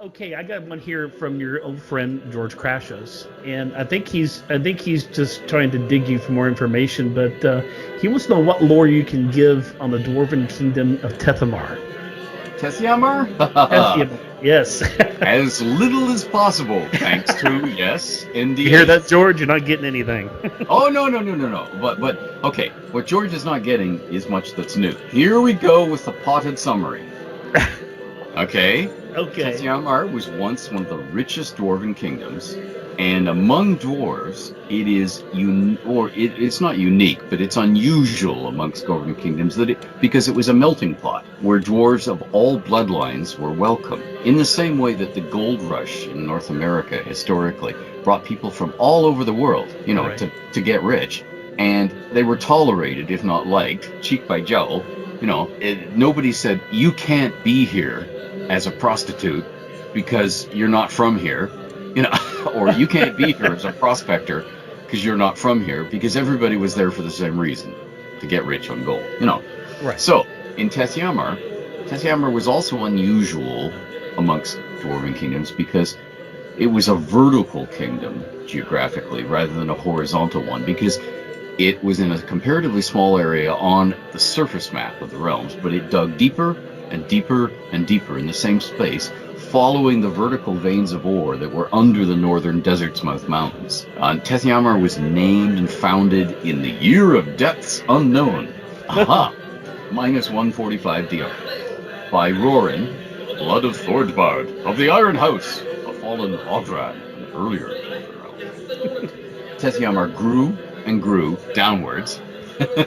Okay, I got one here from your old friend George Krashos, and I think he's just trying to dig you for more information. But he wants to know what lore you can give on the dwarven kingdom of Tethamar. Tethyamar? Tethiamar, yes. As little as possible, thanks to, yes, You hear NDA. that, George? You're not getting anything. Oh, no, no, no, no, no. But, okay, what George is not getting is much that's new. Here we go with the potted summary. Okay? Okay. Tethyamar was once one of the richest dwarven kingdoms, and among dwarves, it's not unique, but it's unusual amongst dwarven kingdoms because it was a melting pot where dwarves of all bloodlines were welcome. In the same way that the gold rush in North America historically brought people from all over the world, Right. to get rich, and they were tolerated, if not liked, cheek by jowl. Nobody said you can't be here as a prostitute because you're not from here, or you can't be here as a prospector because you're not from here, because everybody was there for the same reason, to get rich on gold. Right. So in Tethyamar was also unusual amongst dwarven kingdoms because it was a vertical kingdom geographically rather than a horizontal one, because it was in a comparatively small area on the surface map of the realms, but it dug deeper and deeper and deeper in the same space, following the vertical veins of ore that were under the northern Desert's Mouth Mountains. Tethyamar was named and founded in the year of depths unknown. Aha! Minus 145 DR. By Rorin, blood of Thordbard, of the Iron House, a fallen Ogran, an earlier realm. Tethyamar grew and grew downwards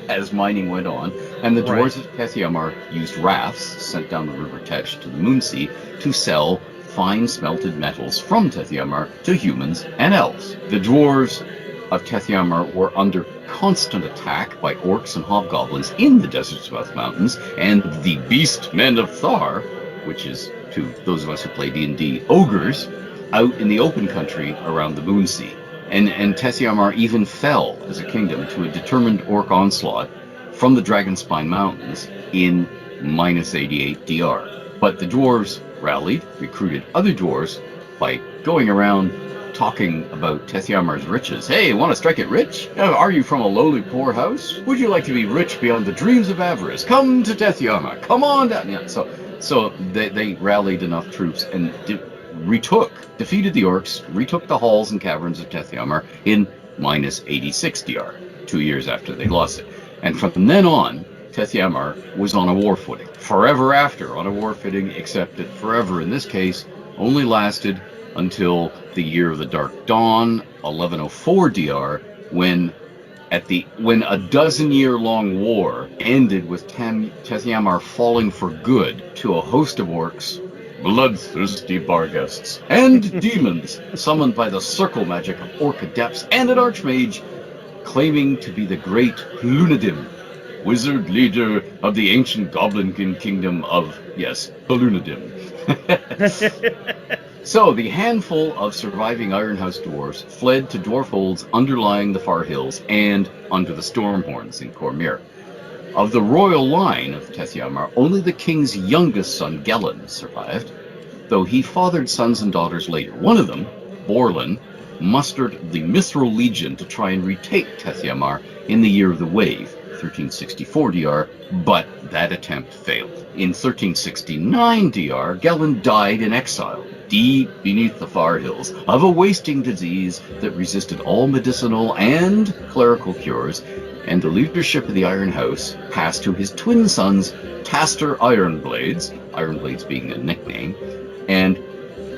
as mining went on, and the Right. dwarves of Tethyamar used rafts sent down the River Tesh to the Moonsea to sell fine smelted metals from Tethyamar to humans and elves. The dwarves of Tethyamar were under constant attack by orcs and hobgoblins in the Desert's Mouth Mountains, and the beast men of Thar, which is, to those of us who play D&D, ogres, out in the open country around the Moonsea. And Tethyamar even fell as a kingdom to a determined orc onslaught from the Dragonspine Mountains in minus 88 DR. But the dwarves rallied, recruited other dwarves by going around talking about Tethyammar's riches. Hey, want to strike it rich? Are you from a lowly poor house? Would you like to be rich beyond the dreams of avarice? Come to Tethyamar. Come on down. Yeah, so they rallied enough troops and defeated the orcs, retook the halls and caverns of Tethyamar in minus 86 DR, 2 years after they lost it. And from then on, Tethyamar was on a war footing. Forever after, on a war footing, except that forever in this case only lasted until the year of the Dark Dawn, 1104 DR, when a dozen-year-long war ended with Tethyamar falling for good to a host of orcs, bloodthirsty barghests, and demons summoned by the circle magic of orc adepts and an archmage claiming to be the great Lunadim, wizard leader of the ancient goblin kingdom of, yes, Lunadim. So the handful of surviving Iron House dwarves fled to dwarf holds underlying the far hills and under the Stormhorns in Cormyr. Of the royal line of Tethyamar, only the king's youngest son, Gellan, survived, though he fathered sons and daughters later. One of them, Borlin, mustered the Mithril Legion to try and retake Tethyamar in the year of the Wave, 1364 DR, but that attempt failed. In 1369 DR, Gellan died in exile, deep beneath the far hills, of a wasting disease that resisted all medicinal and clerical cures, and the leadership of the Iron House passed to his twin sons, Taster Ironblades, Ironblades being a nickname, and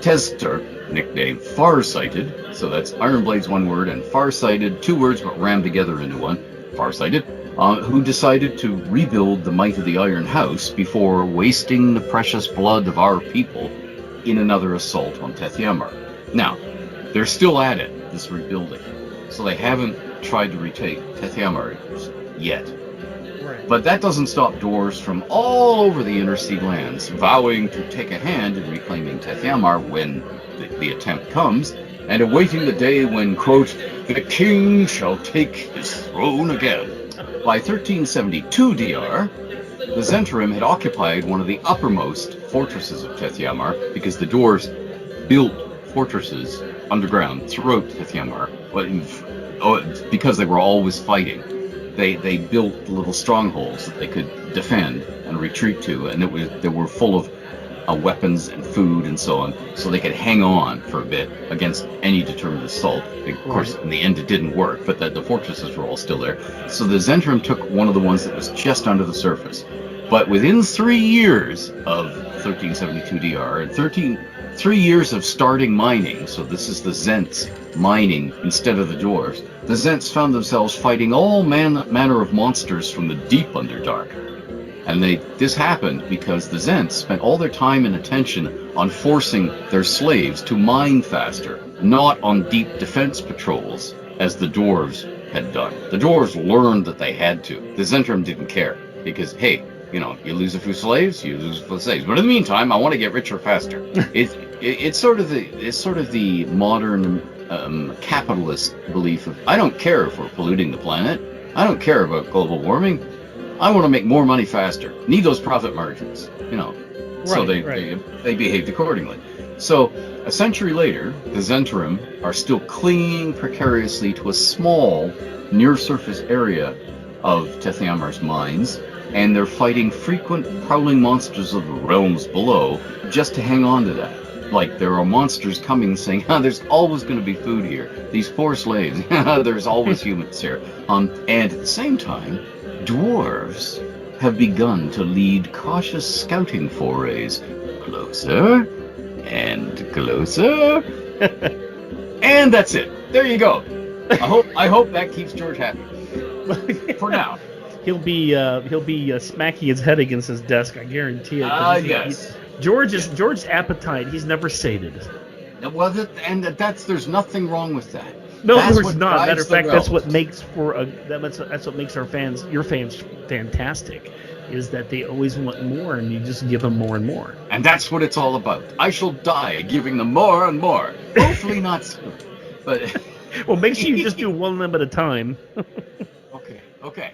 Tester, nicknamed Farsighted, so that's Ironblades one word and Farsighted, two words but rammed together into one, Farsighted, who decided to rebuild the might of the Iron House before wasting the precious blood of our people in another assault on Tethyamar. Now, they're still at it, this rebuilding, so they haven't tried to retake Tethyamar yet. Right. But that doesn't stop dwarves from all over the Interseed lands vowing to take a hand in reclaiming Tethyamar when the attempt comes, and awaiting the day when, quote, the king shall take his throne again. By 1372 DR, the Zhentarim had occupied one of the uppermost fortresses of Tethyamar because the dwarves built fortresses underground throughout Tethyammar, because they were always fighting. They built little strongholds that they could defend and retreat to, and they were full of weapons and food and so on, so they could hang on for a bit against any determined assault. Of course, in the end, it didn't work, but the fortresses were all still there. So the Zentrum took one of the ones that was just under the surface. But within 3 years of 1372 DR, and 3 years of starting mining, so this is the Zents mining instead of the dwarves, the Zents found themselves fighting all manner of monsters from the deep Underdark. And this happened because the Zents spent all their time and attention on forcing their slaves to mine faster, not on deep defense patrols, as the dwarves had done. The dwarves learned that they had to. The Zentrum didn't care, because, hey, you lose a few slaves, you lose a few slaves. But in the meantime, I want to get richer faster. It's sort of the modern capitalist belief of, I don't care if we're polluting the planet. I don't care about global warming. I want to make more money faster. Need those profit margins, So they behaved accordingly. So a century later, the Zentrum are still clinging precariously to a small, near-surface area of Tethyamar's mines, and they're fighting frequent prowling monsters of the realms below just to hang on to that. Like, there are monsters coming saying, there's always going to be food here. These poor slaves, there's always humans here. And at the same time, dwarves have begun to lead cautious scouting forays closer and closer. And that's it. There you go. I hope that keeps George happy. For now. He'll be smacking his head against his desk, I guarantee it. Yes. George's appetite, he's never sated. Well, there's nothing wrong with that. No, there's not. Matter of fact, that's what makes your fans fantastic, is that they always want more, and you just give them more and more. And that's what it's all about. I shall die giving them more and more. Hopefully not soon, but well, make sure you just do one limb at a time. Okay.